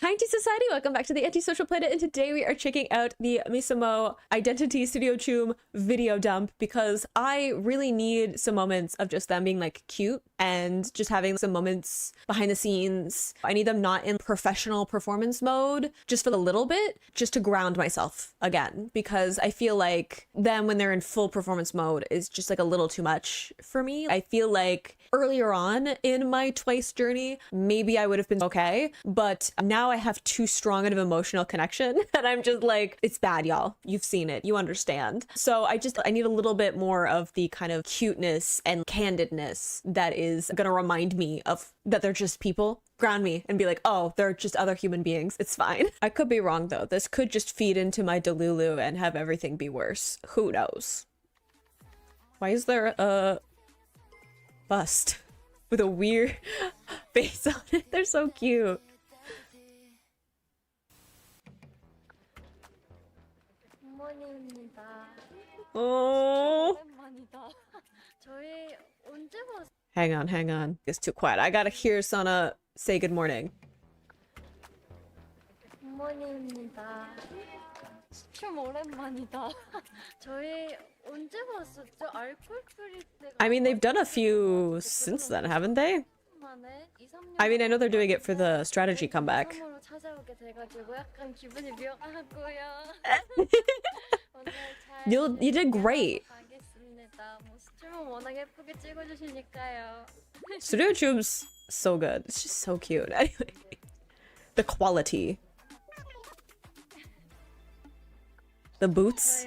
Hi, Anti-Society! Welcome back to the Antisocial Planet, and today we are checking out the MISAMO Identity Studio Choom video dump because I really need some moments of just them being like cute and just having some moments behind the scenes. I need them not in professional performance mode just for a little bit, just to ground myself again, because I feel like them when they're in full performance mode is just like a little too much for me. I feel like earlier on in my Twice journey, maybe I would have been okay, but now I have too strong of an emotional connection and I'm just like, it's bad, y'all. You've seen it, you understand. So I need a little bit more of the kind of cuteness and candidness that is gonna remind me of that they're just people, ground me and be like, oh, they're just other human beings, it's fine. I could be wrong though. This could just feed into my Delulu and have everything be worse. Who knows? Why is there a bust with a weird face on it? They're so cute. Oh. Hang on. It's too quiet. I gotta hear Sana say good morning. I mean, they've done a few since then, haven't they? I mean, I know they're doing it for the strategy comeback. You did great. Studio Choom's so good. It's just so cute. Anyway, the quality. The boots.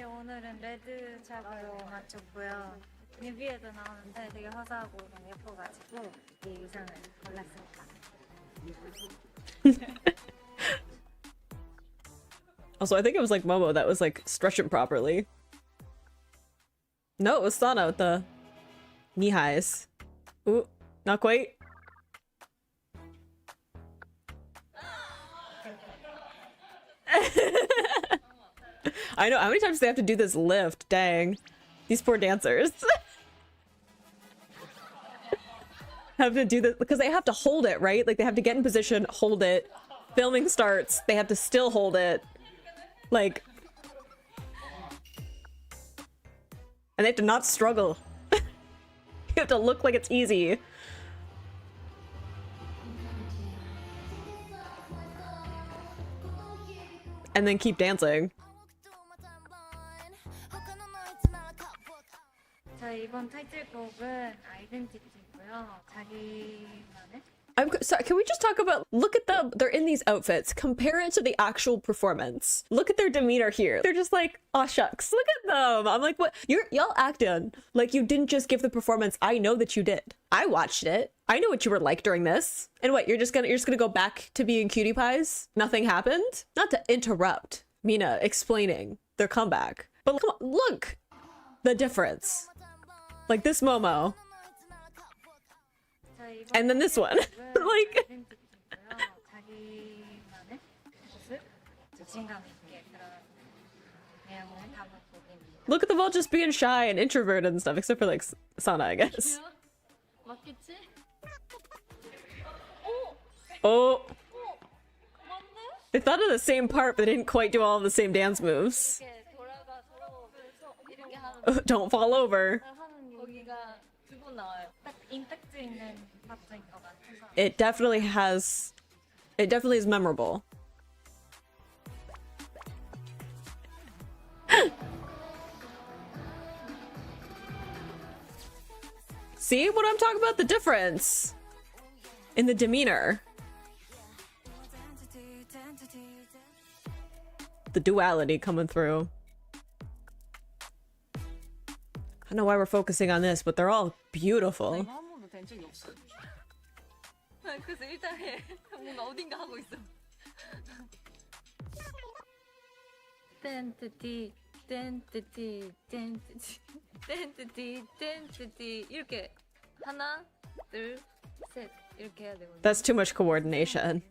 Also, I think it was like Momo that was like stretching properly. No, it was Sana with the knee highs. Ooh, not quite. I know, how many times do they have to do this lift? Dang. These poor dancers. Have to do this because they have to hold it, right? Like they have to get in position, hold it. Filming starts, they have to still hold it. Like, and they have to not struggle. You have to look like it's easy. And then keep dancing. I'm sorry, can we just talk about, look at them, they're in these outfits, compare it to the actual performance. Look at their demeanor here. They're just like, aw shucks, look at them. I'm like, what? Y'all acting like you didn't just give the performance. I know that you did. I watched it. I know what you were like during this. And what, you're just gonna go back to being cutie pies? Nothing happened? Not to interrupt Mina explaining their comeback, but come on, look the difference. Like this Momo. And then this one. Like look at them all just being shy and introverted and stuff, except for like Sana, I guess. Oh, they thought of the same part but they didn't quite do all of the same dance moves. Don't fall over. It definitely has, it definitely is memorable. See what I'm talking about? The difference in the demeanor. The duality coming through. I don't know why we're focusing on this, but they're all beautiful. That's too much coordination.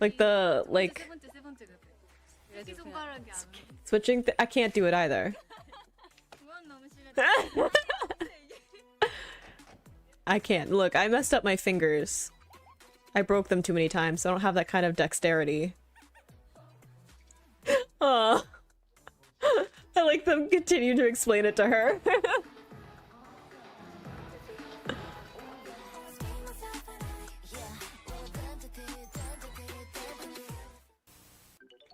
Like the switching. I can't do it either. I can't. Look, I messed up my fingers. I broke them too many times, so I don't have that kind of dexterity. Aw. I like them continue to explain it to her.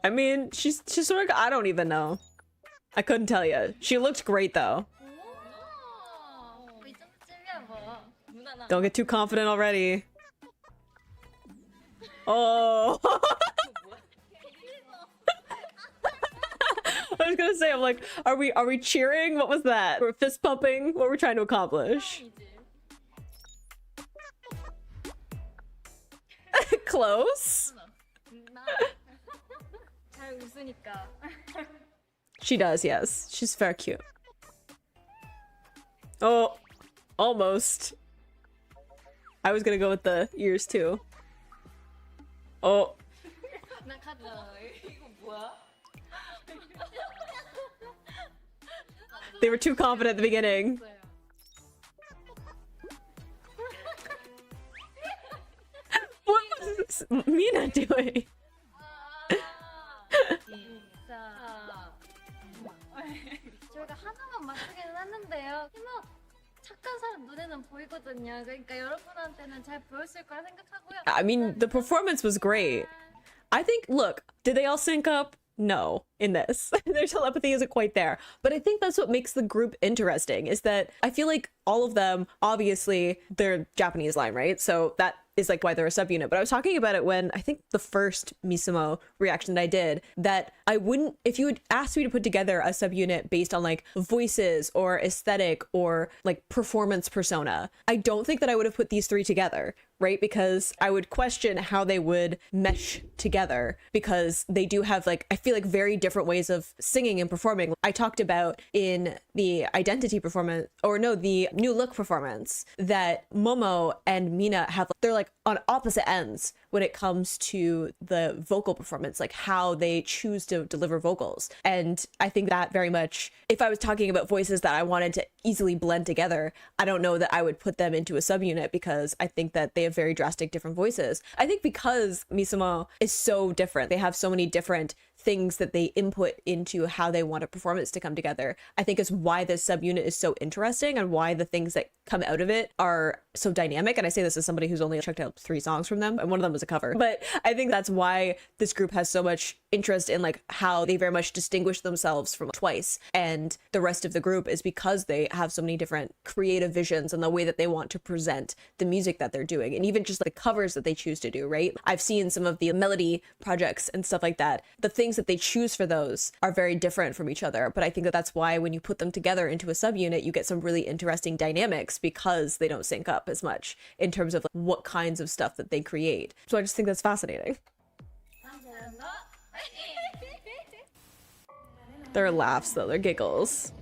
I mean, she's sort of, I don't even know. I couldn't tell you. She looked great though. Don't get too confident already. Oh. I was gonna say, I'm like, are we cheering? What was that? We're fist pumping? What we're trying to accomplish? Close? She does, yes. She's very cute. Oh, almost. I was gonna go with the ears too. Oh. They were too confident at the beginning. What was Mina doing? 저희가 하나만 맞추기는 했는데요. 뭐 착한 사람 눈에는 보이거든요. 그러니까 여러분한테는 잘 보였을 거라 생각하고요. I mean, the performance was great. I think, look, did they all sync up? No, in this. Their telepathy isn't quite there. But I think that's what makes the group interesting, is that I feel like all of them, obviously, they're Japanese line, right? So that is like why they're a subunit. But I was talking about it when I think the first MISAMO reaction that I did, that I wouldn't, if you would ask me to put together a subunit based on like voices or aesthetic or like performance persona, I don't think that I would have put these three together, right? Because I would question how they would mesh together, because they do have like, I feel like very different ways of singing and performing. I talked about in the identity performance, or no, the new look performance, that Momo and Mina have, they're like on opposite ends when it comes to the vocal performance, like how they choose to deliver vocals. And I think that very much, if I was talking about voices that I wanted to easily blend together, I don't know that I would put them into a subunit, because I think that they have very drastic different voices. I think because MISAMO is so different, they have so many different things that they input into how they want a performance to come together, I think is why this subunit is so interesting, and why the things that come out of it are so dynamic. And I say this as somebody who's only checked out 3 songs from them, and one of them was a cover. But I think that's why this group has so much interest in like how they very much distinguish themselves from Twice and the rest of the group, is because they have so many different creative visions and the way that they want to present the music that they're doing, and even just the covers that they choose to do, right? I've seen some of the melody projects and stuff like that. The things that they choose for those are very different from each other, but I think that that's why when you put them together into a subunit, you get some really interesting dynamics, because they don't sync up as much in terms of like, what kinds of stuff that they create. So I just think that's fascinating. Their laughs though, their giggles.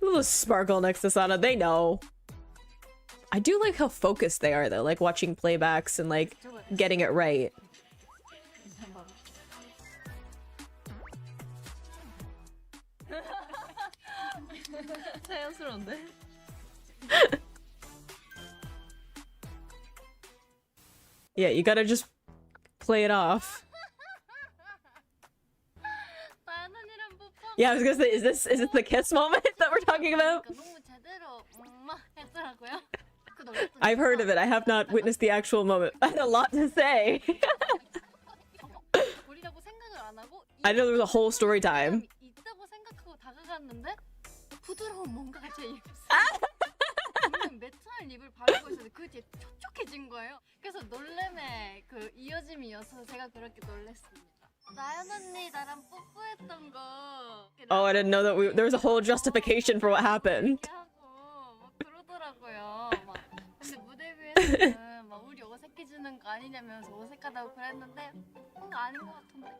A little sparkle next to Sana, they know. I do like how focused they are though, like watching playbacks and like getting it right. Yeah, you gotta just play it off. Yeah, I was gonna say, is this the kiss moment that we're talking about? I've heard of it. I have not witnessed the actual moment. I had a lot to say. I know there was a whole story time. 매트한 립을 바르고 있었는데 그 뒤에 촉촉해진 거예요. 그래서 놀램의 그 이어짐이어서 제가 그렇게 놀랬습니다. 나연 언니 나랑 뽀뽀했던 거. Oh, I didn't know that there was a whole justification for what happened. 하고 막 그러더라고요. 막 근데 무대 위에서는 막 우리 어색해지는 거 아니냐면서 어색하다고 그랬는데 아닌 것 같은데.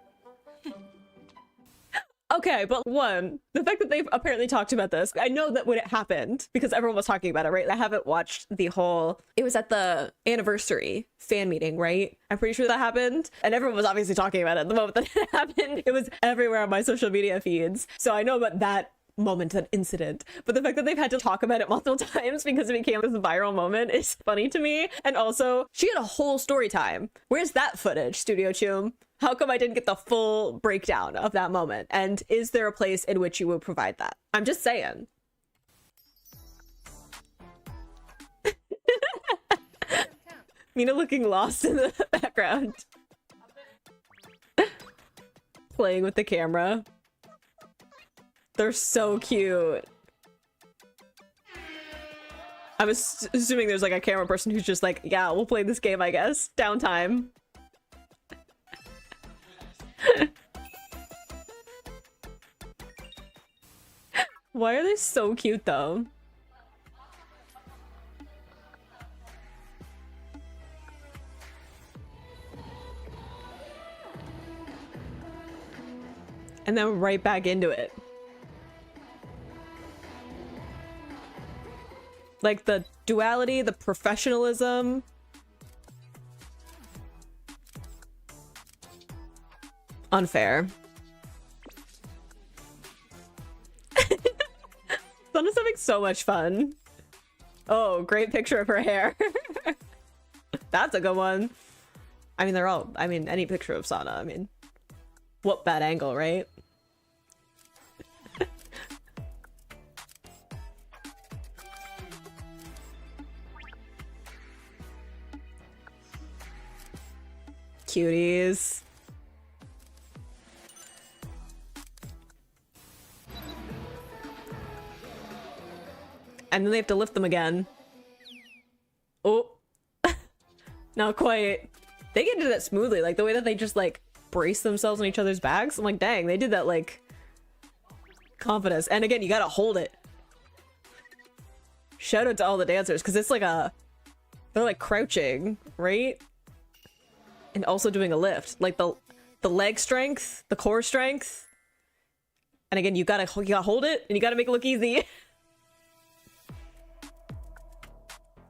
Okay, but one, the fact that they've apparently talked about this, I know that when it happened, because everyone was talking about it, right? I haven't watched the whole, it was at the anniversary fan meeting, right? I'm pretty sure that happened. And everyone was obviously talking about it the moment that it happened. It was everywhere on my social media feeds. So I know about that moment, that incident, but the fact that they've had to talk about it multiple times because it became this viral moment is funny to me. And also, she had a whole story time. Where's that footage, Studio Choom? How come I didn't get the full breakdown of that moment? And is there a place in which you would provide that? I'm just saying. Mina looking lost in the background. Playing with the camera. They're so cute. I was assuming there's like a camera person who's just like, yeah, we'll play this game, I guess. Downtime. Why are they so cute though? And then right back into it. Like the duality, the professionalism. Unfair. Sana's having so much fun. Oh, great picture of her hair. That's a good one. I mean, they're all, I mean, any picture of Sana, I mean, what bad angle, right? Cuties. And then they have to lift them again. Oh. Not quite. They can do that smoothly, like the way that they just like brace themselves on each other's backs. I'm like, dang, they did that like confidence. And again, you gotta hold it. Shout out to all the dancers, because it's like a, they're like crouching, right? And also doing a lift, like the leg strength, the core strength. And again, you gotta hold it and you gotta make it look easy.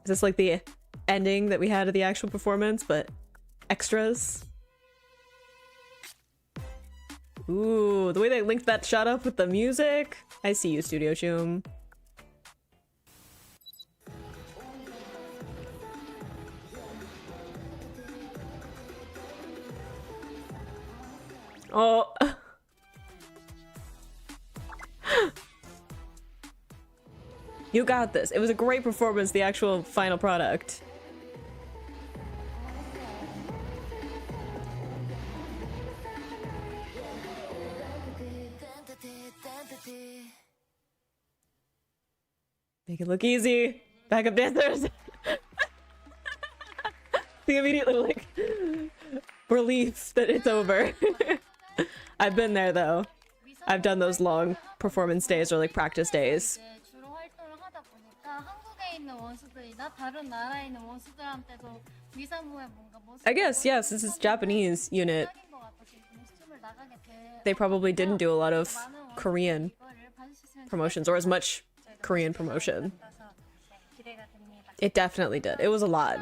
Is this like the ending that we had of the actual performance, but extras? Ooh, the way they linked that shot up with the music. I see you, Studio Choom. Oh. You got this. It was a great performance, the actual final product. Make it look easy. Backup dancers. The immediately like relief that it's over. I've been there though. I've done those long performance days or like practice days. 주로 활동을 하다 보니까 한국에 있는 원수들이나 다른 나라에 있는 원수들한테도 미사모의 뭔가 모습. I guess, yes, this is Japanese unit. They probably didn't do a lot of Korean promotions or as much Korean promotion. It definitely did. It was a lot.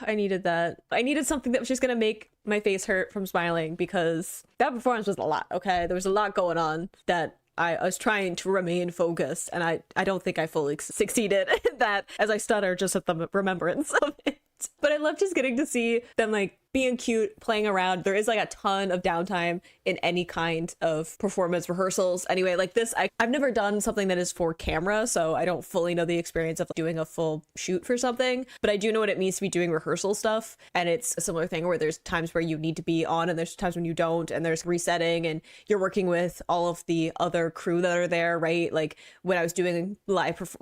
I needed that. I needed something that was just gonna make my face hurt from smiling, because that performance was a lot, okay? There was a lot going on that I was trying to remain focused, and I don't think I fully succeeded at that, as I stutter just at the remembrance of it. But I love just getting to see them like being cute, playing around. There is like a ton of downtime in any kind of performance rehearsals. Anyway, like this, I've never done something that is for camera, so I don't fully know the experience of doing a full shoot for something, but I do know what it means to be doing rehearsal stuff. And it's a similar thing where there's times where you need to be on and there's times when you don't, and there's resetting, and you're working with all of the other crew that are there, right? Like when I was doing live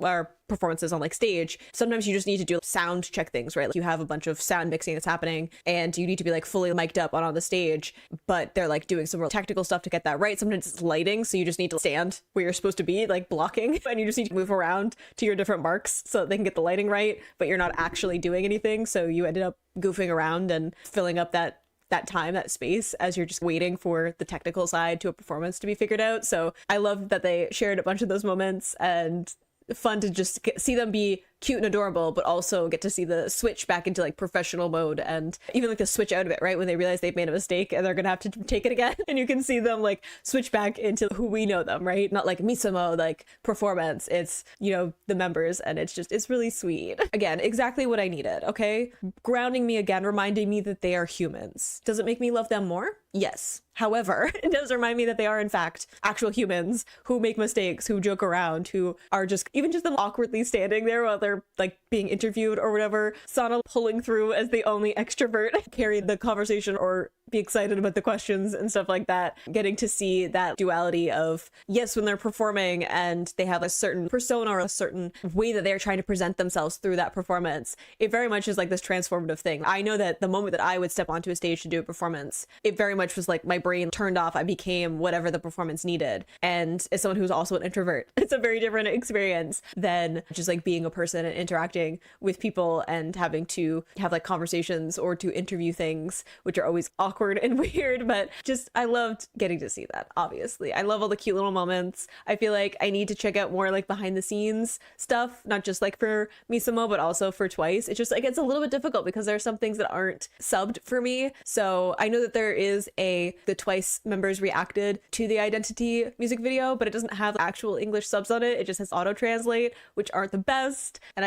performances on like stage, sometimes you just need to do sound check things, right? Like you have a bunch of sound mixing that's happening and you need to be like fully mic'd up on the stage, but they're like doing some real technical stuff to get that right. Sometimes it's lighting, so you just need to stand where you're supposed to be, like blocking, and you just need to move around to your different marks so that they can get the lighting right, but you're not actually doing anything. So you ended up goofing around and filling up that time, that space, as you're just waiting for the technical side to a performance to be figured out. So I love that they shared a bunch of those moments, and fun to just see them be cute and adorable, but also get to see the switch back into like professional mode, and even like the switch out of it, right? When they realize they've made a mistake and they're gonna have to take it again. And you can see them like switch back into who we know them, right? Not like MISAMO, like performance. It's, you know, the members, and it's really sweet. Again, exactly what I needed, okay? Grounding me again, reminding me that they are humans. Does it make me love them more? Yes. However, it does remind me that they are in fact actual humans who make mistakes, who joke around, who are just, even just them awkwardly standing there while they're like being interviewed or whatever, Sana pulling through as the only extrovert, carry the conversation or be excited about the questions and stuff like that. Getting to see that duality of, yes, when they're performing and they have a certain persona or a certain way that they're trying to present themselves through that performance, it very much is like this transformative thing. I know that the moment that I would step onto a stage to do a performance, it very much was like my brain turned off. I became whatever the performance needed. And as someone who's also an introvert, it's a very different experience than just like being a person and interacting with people and having to have like conversations or to interview things, which are always awkward and weird. But just, I loved getting to see that. Obviously, I love all the cute little moments. I feel like I need to check out more like behind the scenes stuff, not just like for MISAMO, but also for Twice. It's just like, it's a little bit difficult because there are some things that aren't subbed for me. So I know that there is the Twice members reacted to the Identity music video, but it doesn't have actual English subs on it. It just has auto translate, which aren't the best. And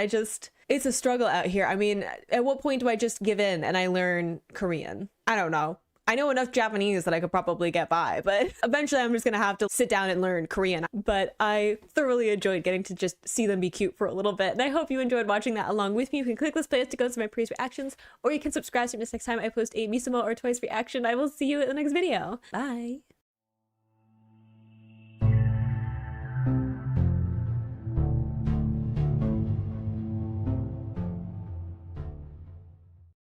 it's a struggle out here. I mean, at what point do I just give in and I learn Korean? I don't know. I know enough Japanese that I could probably get by, but eventually I'm just gonna have to sit down and learn Korean. But I thoroughly enjoyed getting to just see them be cute for a little bit, and I hope you enjoyed watching that along with me. You can click this playlist to go to my previous reactions, or you can subscribe to me next time I post a MISAMO or Twice reaction. I will see you in the next video. Bye!